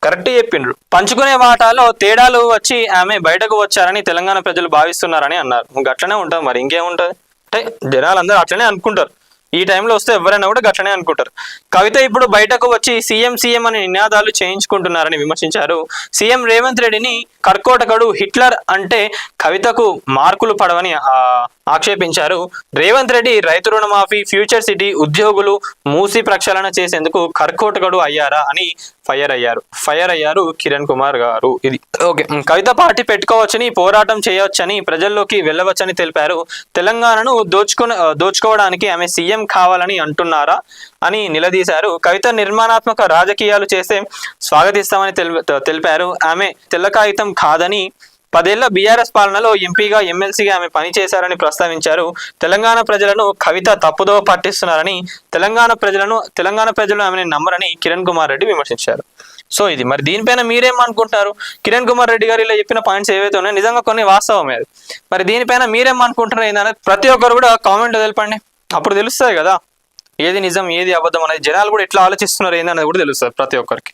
Correct చెప్పిండ్రు. పంచుకునే వాటాలో తేడాలు వచ్చి ఆమె బయటకు వచ్చారని తెలంగాణ ప్రజలు భావిస్తున్నారని అన్నారు. గట్లనే ఉంటుంది మరి, ఇంకేముంటుంది అంటే జనాలందరూ అట్లనే అనుకుంటారు. ఈ టైంలో వస్తే ఎవరైనా కూడా గట్లనే అనుకుంటారు. కవిత ఇప్పుడు బయటకు వచ్చి సీఎం సీఎం అనే నినాదాలు చేయించుకుంటున్నారని విమర్శించారు. సీఎం రేవంత్ రెడ్డిని కర్కోటకుడు, హిట్లర్ అంటే కవితకు మార్కులు పడవని ఆక్షేపించారు. రేవంత్ రెడ్డి రైతు రుణమాఫీ, ఫ్యూచర్ సిటీ, ఉద్యోగులు మూసి ప్రక్షాళన చేసేందుకు కర్కోటకుడు అయ్యారా అని ఫైర్ అయ్యారు కిరణ్ కుమార్ గారు. ఇది ఓకే. కవిత పార్టీ పెట్టుకోవచ్చని, పోరాటం చేయవచ్చని, ప్రజల్లోకి వెళ్ళవచ్చని తెలిపారు. తెలంగాణను దోచుకోవడానికి ఆమె సీఎం కావాలని అంటున్నారా అని నిలదీశారు. కవిత నిర్మాణాత్మక రాజకీయాలు చేస్తే స్వాగతిస్తామని తెలిపారు. ఆమె తెల్ల కాగితం కాదని, 10 ఏళ్ల బీఆర్ఎస్ పాలనలో ఎంపీగా, ఎమ్మెల్సీగా ఆమె పనిచేశారని ప్రస్తావించారు. తెలంగాణ ప్రజలను కవిత తప్పుదో పట్టిస్తున్నారని, తెలంగాణ ప్రజలు ఆమెను నమ్మరని కిరణ్ కుమార్ రెడ్డి విమర్శించారు. సో ఇది మరి దీనిపైన మీరేమనుకుంటారు? కిరణ్ కుమార్ రెడ్డి గారు ఇలా చెప్పిన పాయింట్స్ ఏవైతే ఉన్నాయో నిజంగా కొన్ని వాస్తవమే. మరి దీనిపైన మీరేమనుకుంటున్నారు ఏంటనేది ప్రతి ఒక్కరు కూడా కామెంట్ తెలపండి. అప్పుడు తెలుస్తుంది కదా ఏది నిజం ఏది అబద్ధం అనేది. జనాలు కూడా ఎట్లా ఆలోచిస్తున్నారు ఏందనేది కూడా తెలుస్తుంది ప్రతి ఒక్కరికి.